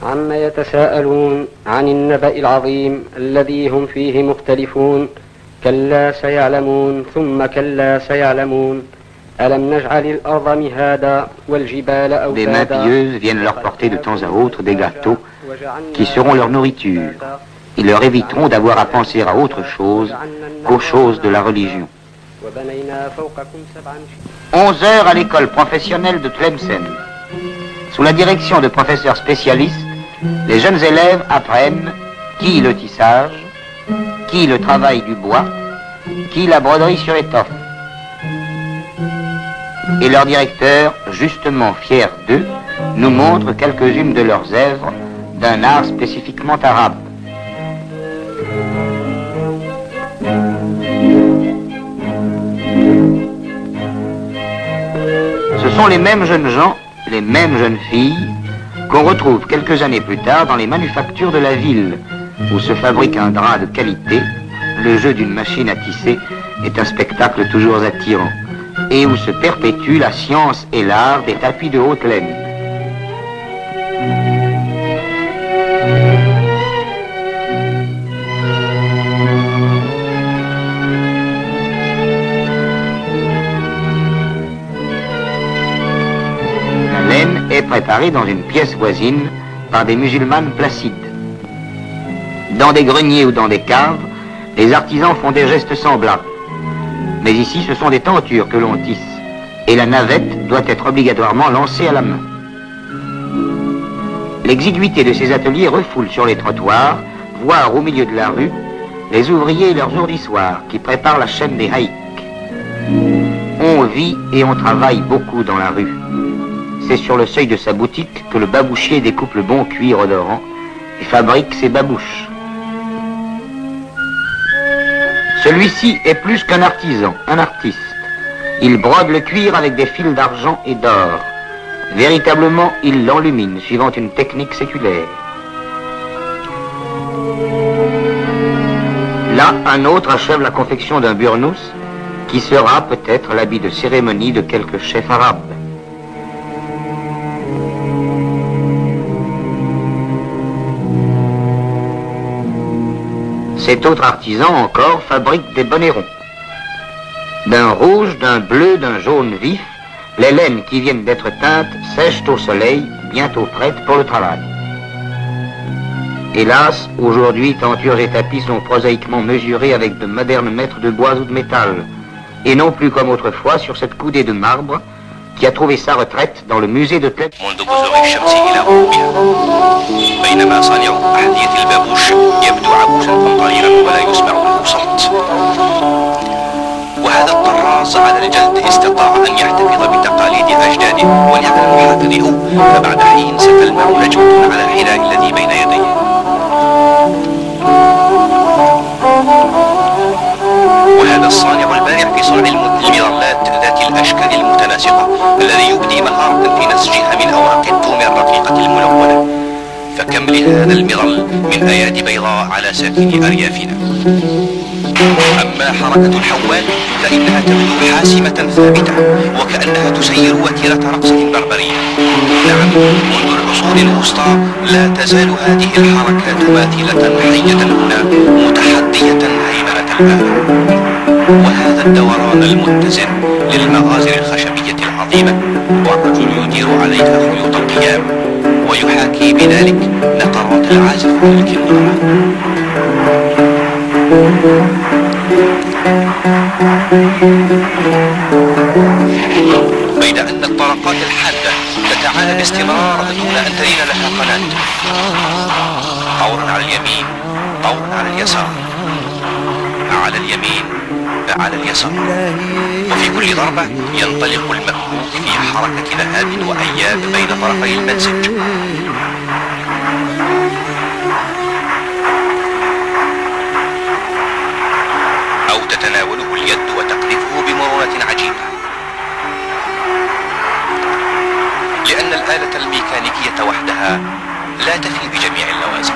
عما يتساءلون عن النبأ العظيم الذي هم فيه مختلفون كلا سيعلمون ثم كلا سيعلمون ألم نجعل الأرض مهادا والجبال أوتادا. Des mains pieuses viennent leur porter de temps à autre des gâteaux qui seront leur nourriture et leur éviteront d'avoir à penser à autre chose qu'aux choses de la religion. 11 heures à l'école professionnelle de Tlemcen. Sous la direction de professeurs spécialistes, les jeunes élèves apprennent qui le tissage, qui le travail du bois, qui la broderie sur étoffe. Et leur directeur, justement fier d'eux, nous montre quelques-unes de leurs œuvres d'un art spécifiquement arabe. Ce sont les mêmes jeunes gens, les mêmes jeunes filles, qu'on retrouve quelques années plus tard dans les manufactures de la ville, où se fabrique un drap de qualité, le jeu d'une machine à tisser est un spectacle toujours attirant, et où se perpétue la science et l'art des tapis de haute laine. La laine est préparée dans une pièce voisine par des musulmanes placides. Dans des greniers ou dans des caves, les artisans font des gestes semblables. Mais ici, ce sont des tentures que l'on tisse, et la navette doit être obligatoirement lancée à la main. L'exiguïté de ces ateliers refoule sur les trottoirs, voire au milieu de la rue, les ouvriers et leurs ourdissoirs qui préparent la chaîne des haïks. On vit et on travaille beaucoup dans la rue. C'est sur le seuil de sa boutique que le babouchier découpe le bon cuir odorant et fabrique ses babouches. Celui-ci est plus qu'un artisan, un artiste. Il brode le cuir avec des fils d'argent et d'or. Véritablement, il l'enlumine, suivant une technique séculaire. Là, un autre achève la confection d'un burnous, qui sera peut-être l'habit de cérémonie de quelque chef arabe. Cet autre artisan encore fabrique des bonnets ronds. D'un rouge, d'un bleu, d'un jaune vif, Les laines qui viennent d'être teintes sèchent au soleil, bientôt prêtes pour le travail. Hélas, aujourd'hui, tentures et tapis sont prosaïquement mesurés avec de modernes mètres de bois ou de métal, et non plus comme autrefois sur cette coudée de marbre qui a trouvé sa retraite dans le musée de Tlemcen. منذ بزوغ الشمس إلى غروبها بينما صانع أحذية البابوش يبدو عبوسا قمطريرا ولا يسمع له صوت. وهذا الطراز على الجلد استطاع أن يحتفظ بتقاليد أجداده ولعل المحافظ هو، فبعد حين ستلمع نجمة على الحذاء الذي بين يديه. وهذا الصانع البارع في صنع المظلات ذات الأشكال المتناسقة الذي يبدي مهارة في نسجها من أوراق الدوم الرقيقة الملونة. فكم لهذا المظل من أيادي بيضاء على ساكن أريافنا. أما حركة الحوال فإنها تبدو حاسمة ثابتة وكأنها تسير وتيرة رقصة بربرية. نعم، منذ العصور الوسطى لا تزال هذه الحركات ماثلة حية هنا متحدية هيمنة الآن. وهذا الدوران المتزن للمغازل الخشبية العظيمة والرجل يدير عليها خيوط القيام ويحاكي بذلك نقرات العازف على الكنارة. بين أن الطرقات الحادة تتعالى باستمرار دون أن تلين لها قناة، طورا على اليمين طورا على اليسار، على اليمين على اليسار، وفي كل ضربة ينطلق المكوك في حركة ذهاب وأياب بين طرفي المنسج. أو تتناوله اليد وتقذفه بمرونة عجيبة، لأن الآلة الميكانيكية وحدها لا تفي بجميع اللوازم،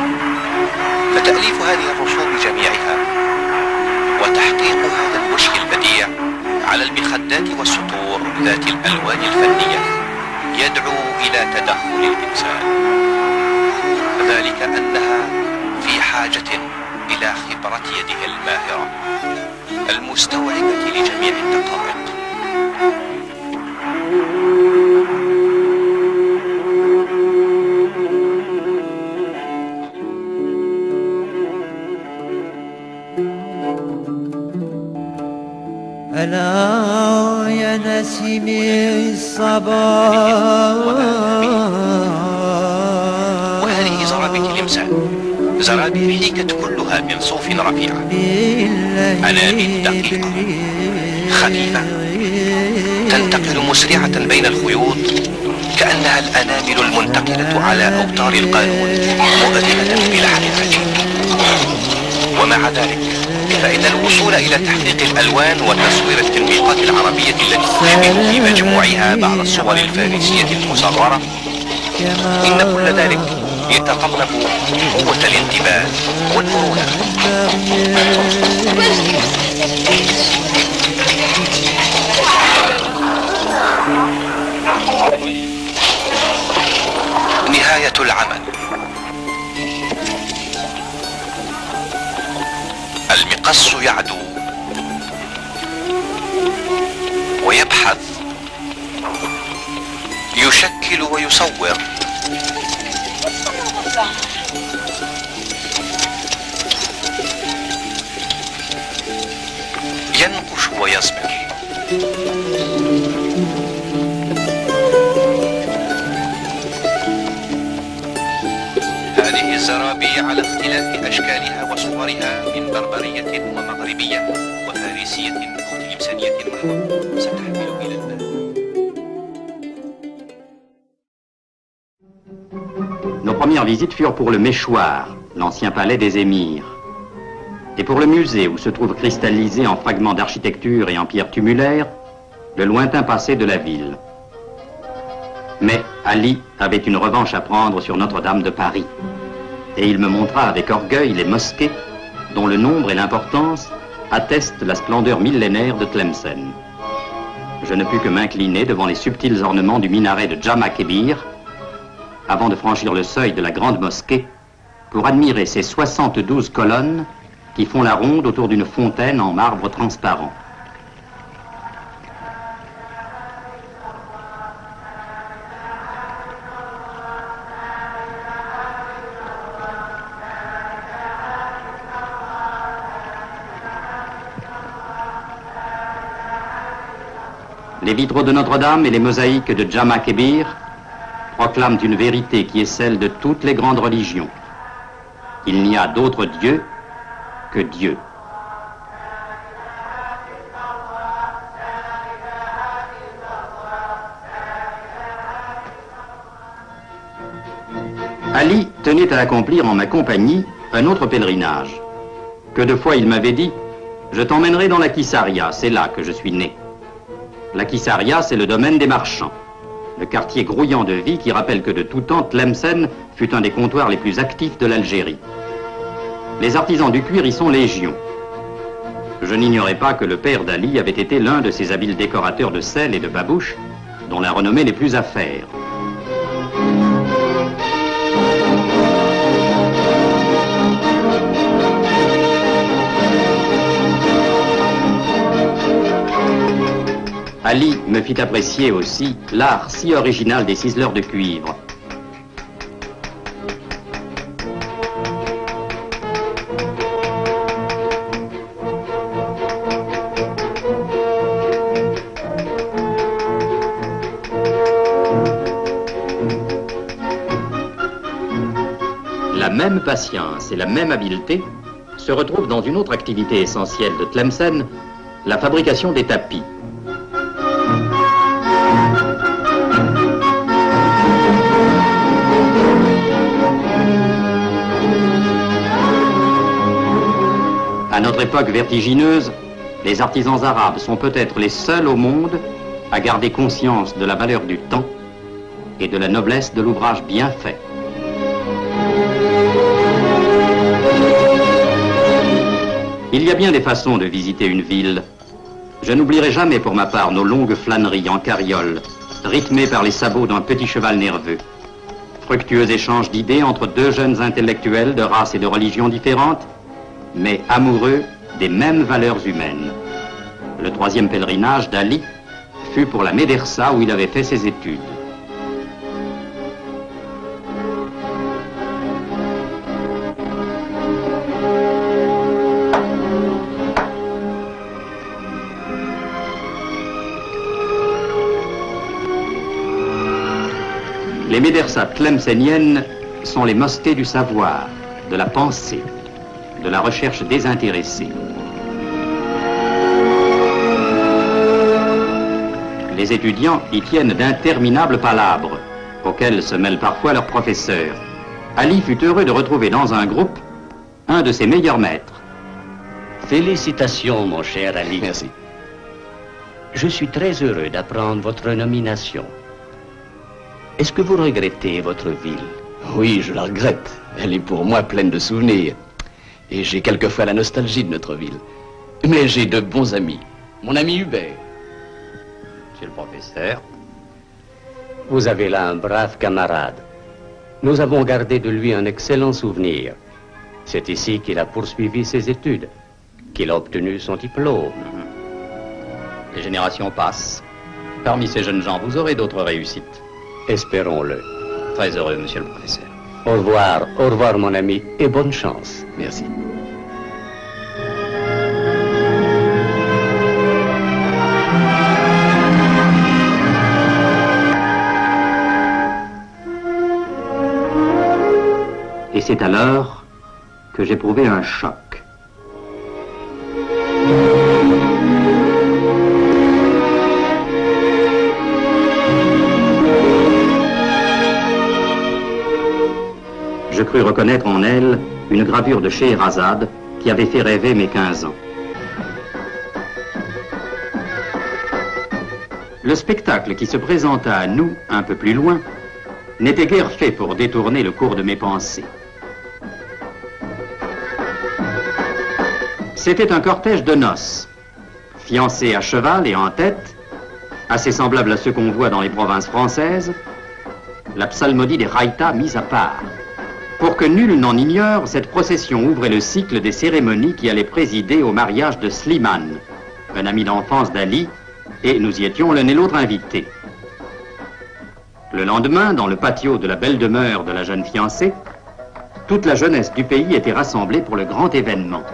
فتأليف هذه الرسوم جميعها وتحقيق هذا الوشك البديع على المخدات والسطور ذات الألوان الفنية يدعو إلى تدخل الإنسان، ذلك أنها في حاجة إلى خبرة يده الماهرة المستوعبة لجميع الدقائق. ألا يا نسيم الصباح. وهذه زرابي تلمسان، زرابي حيكت كلها من صوف رفيع، أنامل دقيقة خفيفة تنتقل مسرعة بين الخيوط كأنها الأنامل المنتقلة على أوتار القانون مؤذنة بلحن عجيب. ومع ذلك فإن الوصول إلى تحقيق الألوان وتصوير التنميقات العربية التي تشبه في مجموعها بعض الصور الفارسية المصغرة، إن كل ذلك يتطلب قوة الانتباه والمرونة. نهاية العمل. المقص يعدو ويبحث، يشكل ويصور، ينقش ويصبر. هذه الزرابي على اختلاف أشكالها وصورها من بربرية ومغربية وفارسية أو تلمسانية محضة ستحمل إلى الآن. Nos premières visites furent pour le Méchoir, l'ancien palais des émirs, et pour le musée où se trouve cristallisé en fragments d'architecture et en pierres tumulaires le lointain passé de la ville. Mais Ali avait une revanche à prendre sur Notre-Dame de Paris, et il me montra avec orgueil les mosquées dont le nombre et l'importance attestent la splendeur millénaire de Tlemcen. Je ne pus que m'incliner devant les subtils ornements du minaret de Jama Kebir avant de franchir le seuil de la grande mosquée pour admirer ses 72 colonnes qui font la ronde autour d'une fontaine en marbre transparent. Les vitraux de Notre-Dame et les mosaïques de Jama Kebir proclament une vérité qui est celle de toutes les grandes religions. Il n'y a d'autre Dieu que Dieu. Ali tenait à accomplir en ma compagnie un autre pèlerinage. Que de fois il m'avait dit « Je t'emmènerai dans la Kissaria, c'est là que je suis né ». La Kissaria, c'est le domaine des marchands. Le quartier grouillant de vie qui rappelle que de tout temps, Tlemcen fut un des comptoirs les plus actifs de l'Algérie. Les artisans du cuir y sont légion. Je n'ignorais pas que le père d'Ali avait été l'un de ces habiles décorateurs de sel et de babouches dont la renommée n'est plus à faire. Ali me fit apprécier aussi l'art si original des ciseleurs de cuivre. La même patience et la même habileté se retrouvent dans une autre activité essentielle de Tlemcen, la fabrication des tapis. À notre époque vertigineuse, les artisans arabes sont peut-être les seuls au monde à garder conscience de la valeur du temps et de la noblesse de l'ouvrage bien fait. Il y a bien des façons de visiter une ville. Je n'oublierai jamais pour ma part nos longues flâneries en carriole, rythmées par les sabots d'un petit cheval nerveux. Fructueux échange d'idées entre deux jeunes intellectuels de races et de religions différentes, mais amoureux des mêmes valeurs humaines. Le troisième pèlerinage d'Ali fut pour la Médersa où il avait fait ses études. Les médersas tlemceniennes sont les mosquées du savoir, de la pensée, de la recherche désintéressée. Les étudiants y tiennent d'interminables palabres, auxquelles se mêlent parfois leurs professeurs. Ali fut heureux de retrouver dans un groupe un de ses meilleurs maîtres. Félicitations, mon cher Ali. Merci. Je suis très heureux d'apprendre votre nomination. Est-ce que vous regrettez votre ville? Oui, je la regrette. Elle est pour moi pleine de souvenirs. Et j'ai quelquefois la nostalgie de notre ville. Mais j'ai de bons amis. Mon ami Hubert. Monsieur le professeur. Vous avez là un brave camarade. Nous avons gardé de lui un excellent souvenir. C'est ici qu'il a poursuivi ses études, qu'il a obtenu son diplôme. Les générations passent. Parmi ces jeunes gens, vous aurez d'autres réussites. Espérons-le. Très heureux, monsieur le professeur. Au revoir mon ami, et bonne chance. Merci. Et c'est alors que j'éprouvais un choc. Je crus reconnaître en elle une gravure de Scheherazade qui avait fait rêver mes 15 ans. Le spectacle qui se présenta à nous, un peu plus loin, n'était guère fait pour détourner le cours de mes pensées. C'était un cortège de noces, fiancés à cheval et en tête, assez semblable à ceux qu'on voit dans les provinces françaises, la psalmodie des raïtas mise à part. Pour que nul n'en ignore, cette procession ouvrait le cycle des cérémonies qui allaient présider au mariage de Slimane, un ami d'enfance d'Ali, et nous y étions l'un et l'autre invités. Le lendemain, dans le patio de la belle demeure de la jeune fiancée, toute la jeunesse du pays était rassemblée pour le grand événement.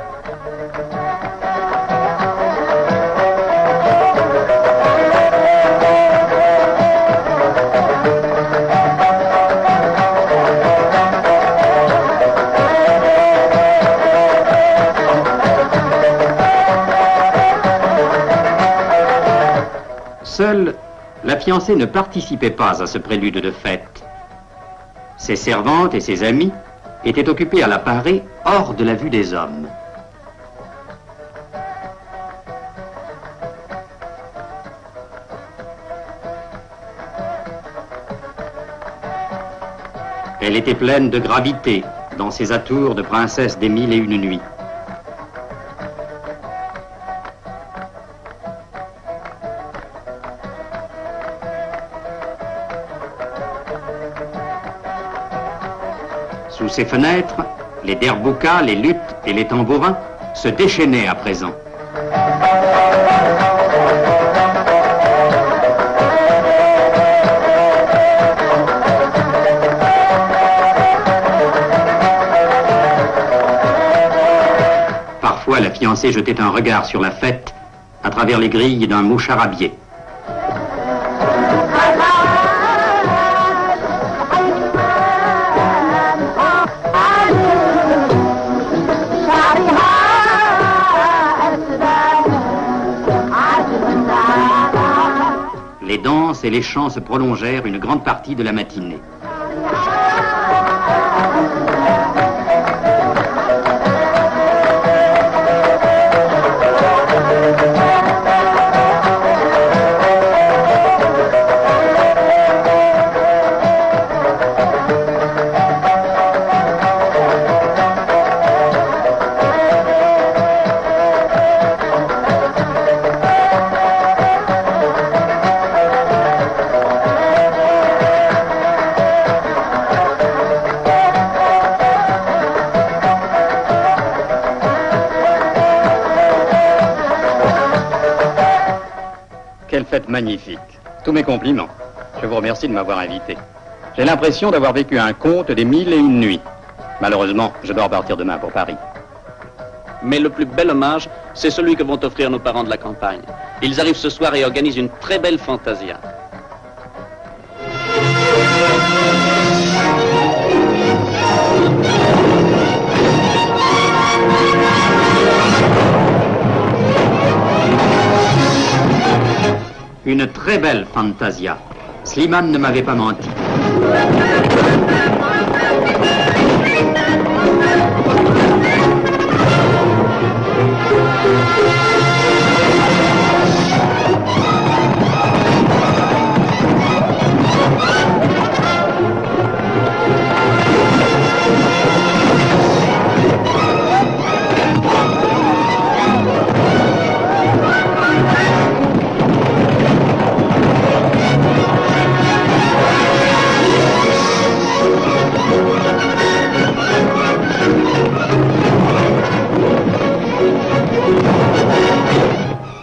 fiancée ne participait pas à ce prélude de fête. Ses servantes et ses amis étaient occupés à la parer hors de la vue des hommes. Elle était pleine de gravité dans ses atours de princesse des 1001 nuits. Sous ses fenêtres, les derboukas, les luths et les tambourins se déchaînaient à présent. Parfois, la fiancée jetait un regard sur la fête à travers les grilles d'un moucharabier. Les danses et les chants se prolongèrent une grande partie de la matinée. Quelle fête magnifique. Tous mes compliments. Je vous remercie de m'avoir invité. J'ai l'impression d'avoir vécu un conte des 1001 nuits. Malheureusement, je dois repartir demain pour Paris. Mais le plus bel hommage, c'est celui que vont offrir nos parents de la campagne. Ils arrivent ce soir et organisent une très belle fantasia. Une très belle fantasia. Slimane ne m'avait pas menti.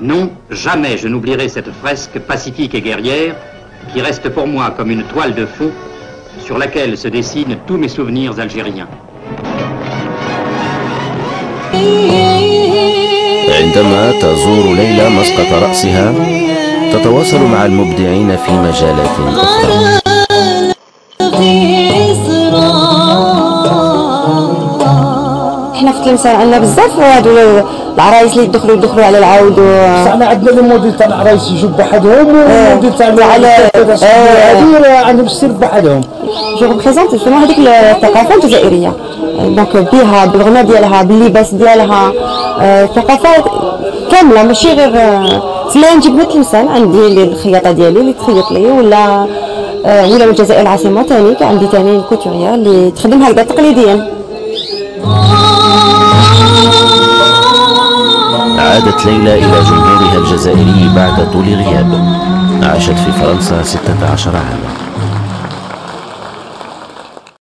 Non, jamais je n'oublierai cette fresque pacifique et guerrière qui reste pour moi comme une toile de fond sur laquelle se dessinent tous mes souvenirs algériens. عندما تزور ليلى مسقط رأسها تتواصل مع المبدعين في مجالات أخرى. احنا في تلمسان عندنا بزاف هادو العرايس اللي يدخلوا على العود احنا عندنا الموديل تاع العرايس يجوا بحدهم والموديل تاع هذه عندهم السر بحدهم. جو ريبريزونتي شنو هذيك الثقافه الجزائريه دونك بها بالغنى ديالها باللباس ديالها ثقافه كامله ماشي غير تما نجيب من تلمسان عندي الخياطه ديالي اللي تخيط لي ولا من الجزائر العاصمه ثاني عندي ثاني كوتوريا اللي تخدم هكذا تقليديا. عادت ليلى إلى جمهورها الجزائري بعد طول غياب. عاشت في فرنسا 16 عاما.